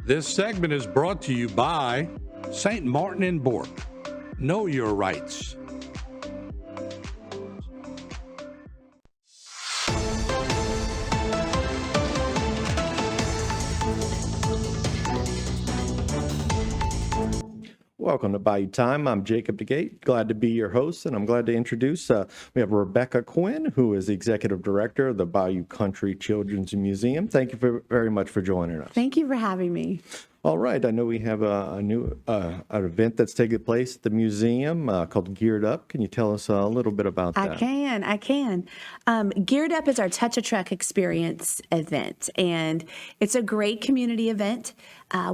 This segment is brought to you by St. Martin and Bork. Know your rights. Welcome to Bayou Time. I'm Jacob DeGate. Glad to be your host, and I'm glad to introduce, we have Rebecca Quinn, who is the Executive Director of the Bayou Country Children's Museum. Thank you very much for joining us. Thank you for having me. All right. I know we have an event that's taking place at the museum called Geared Up. Can you tell us a little bit about that? I can. Geared Up is our Touch a Truck Experience event, and it's a great community event.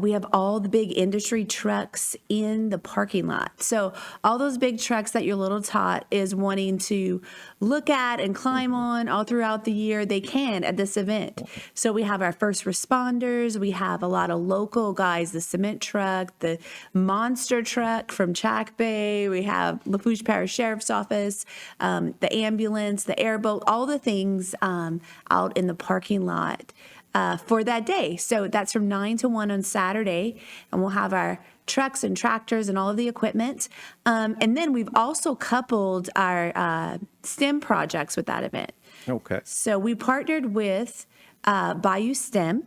We have all the big industry trucks in the parking lot. So all those big trucks that your little tot is wanting to look at and climb on all throughout the year, they can at this event. So we have our first responders. We have a lot of local guys, the cement truck, the monster truck from Chack Bay. We have Lafourche Parish Sheriff's Office, the ambulance, the airboat, all the things out in the parking lot for that day. So that's from 9 to 1 on Saturday, and we'll have our trucks and tractors and all of the equipment. And then we've also coupled our STEM projects with that event. Okay. So we partnered with Bayou STEM,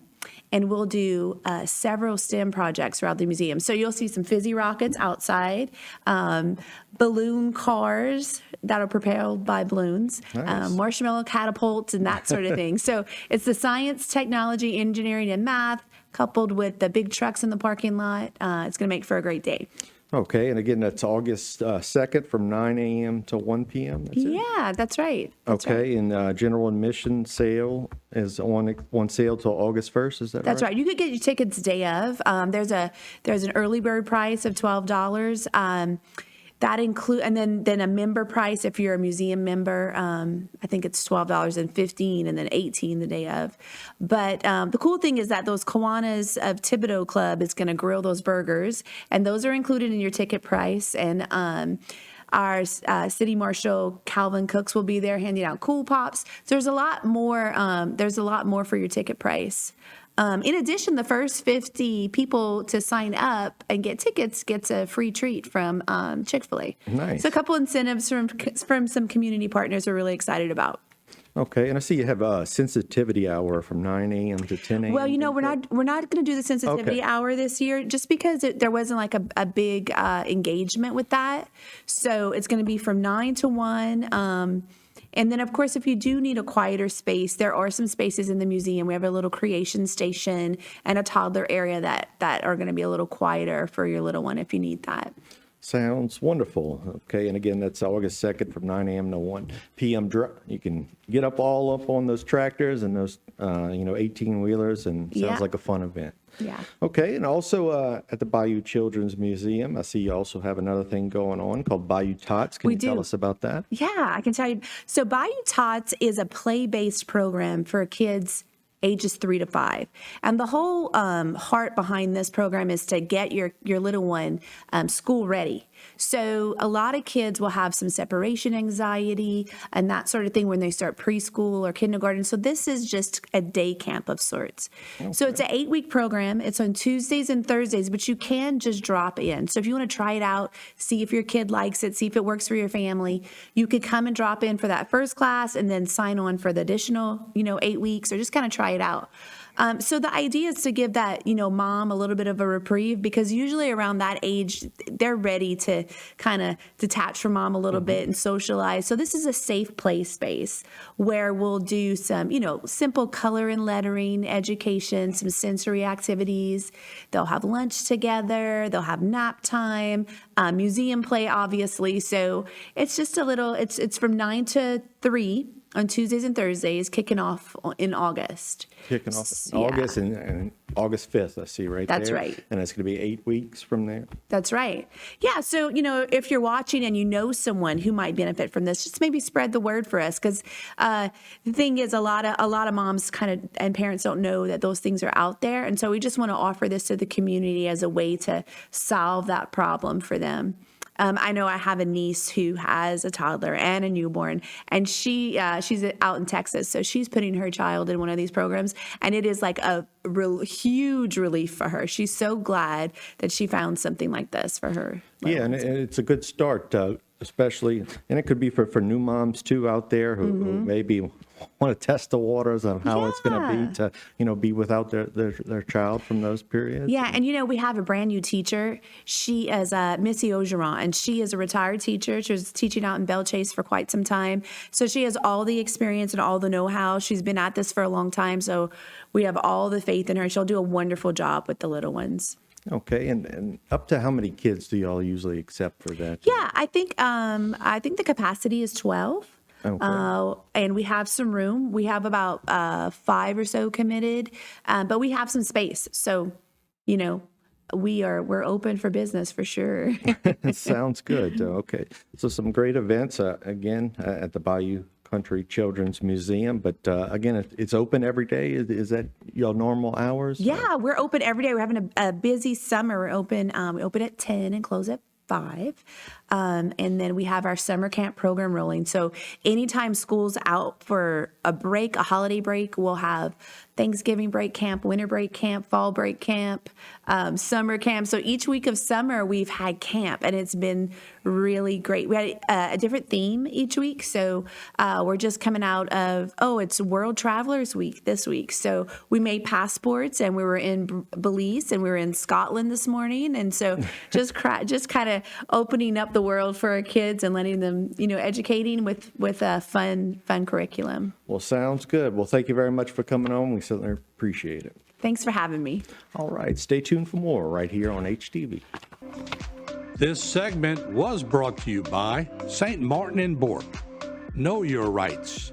and we'll do several STEM projects throughout the museum. So you'll see some fizzy rockets outside, balloon cars that are propelled by balloons, Nice. Marshmallow catapults, and that sort of thing. So it's the science, technology, engineering, and math coupled with the big trucks in the parking lot. It's going to make for a great day. Okay. And again, that's August 2nd from 9 a.m. to 1 p.m. That's it? Yeah, that's right. That's Okay. right. And general admission sale is on sale till August 1st. Is that That's right? right. You could get your tickets day of. There's an early bird price of $12. That include, and then a member price if you're a museum member. I think it's $12.15, and then $18 the day of. But the cool thing is that those Kiwanis of Thibodeau Club is going to grill those burgers, and those are included in your ticket price. And our city marshal Calvin Cooks will be there handing out cool pops. So there's a lot more. There's a lot more for your ticket price. In addition, the first 50 people to sign up and get tickets gets a free treat from Chick-fil-A. Nice. So a couple incentives from some community partners we're really excited about. Okay, and I see you have a sensitivity hour from 9 a.m. to 10 a.m. Well, we're not going to do the sensitivity Okay. hour this year just because there wasn't like a big engagement with that. So it's going to be from 9 to 1. And then, of course, if you do need a quieter space, there are some spaces in the museum. We have a little creation station and a toddler area that are going to be a little quieter for your little one if you need that. Sounds wonderful. Okay, and again, that's August 2nd from 9 a.m. to 1 p.m. You can get up on those tractors and those, 18-wheelers, and Yeah. sounds like a fun event. Yeah. Okay, and also at the Bayou Children's Museum, I see you also have another thing going on called Bayou Tots. Can We you tell do. us about that? Yeah, I can tell you. So Bayou Tots is a play-based program for kids ages 3 to 5. And the whole heart behind this program is to get your little one school ready. So a lot of kids will have some separation anxiety and that sort of thing when they start preschool or kindergarten. So this is just a day camp of sorts. Okay. So it's an 8-week program. It's on Tuesdays and Thursdays, but you can just drop in. So if you want to try it out, see if your kid likes it, see if it works for your family, you could come and drop in for that first class and then sign on for the additional, 8 weeks, or just kind of try it out. So the idea is to give that, mom a little bit of a reprieve, because usually around that age, they're ready to kind of detach from mom a little bit and socialize. So this is a safe play space where we'll do some, simple color and lettering education, some sensory activities. They'll have lunch together. They'll have nap time, museum play, obviously. So it's just it's from 9 to 3. On Tuesdays and Thursdays, kicking off in August. Kicking off in Yeah. August and August 5th, I see right there. That's right. And it's going to be 8 weeks from there. That's right. Yeah. So, if you're watching and you know someone who might benefit from this, just maybe spread the word for us. Because the thing is, a lot of moms and parents don't know that those things are out there. And so we just want to offer this to the community as a way to solve that problem for them. I know I have a niece who has a toddler and a newborn, and she's out in Texas, so she's putting her child in one of these programs, and it is like a huge relief for her. She's so glad that she found something like this for her. Yeah, and it's a good start, especially, and it could be for new moms too out there who maybe want to test the waters on how it's going to be to, be without their child from those periods. Yeah, and we have a brand new teacher. She is Missy Ogeron, and she is a retired teacher. She was teaching out in Belle Chase for quite some time. So she has all the experience and all the know-how. She's been at this for a long time, so we have all the faith in her. She'll do a wonderful job with the little ones. Okay, and up to how many kids do y'all usually accept for that? Yeah, I think the capacity is 12. Okay. And we have some room. We have about 5 or so committed, but we have some space. So, we're open for business for sure. Sounds good. Okay, so some great events again at the Bayou Country Children's Museum, but again, it's open every day. Is that your normal hours? Yeah, we're open every day. We're having a busy summer. We're open. We open at 10 and close at 5. And then we have our summer camp program rolling. So anytime school's out for a break, a holiday break, we'll have Thanksgiving break camp, winter break camp, fall break camp, summer camp. So each week of summer, we've had camp, and it's been really great. We had a different theme each week. So we're just coming out of, it's World Travelers Week this week. So we made passports, and we were in Belize, and we were in Scotland this morning. And so just kind of opening up the world for our kids and letting them, educating with a fun curriculum. Well, sounds good. Well, thank you very much for coming on. We certainly appreciate it. Thanks for having me. All right. Stay tuned for more right here on HTV. This segment was brought to you by St. Martin and Bourke. Know your rights.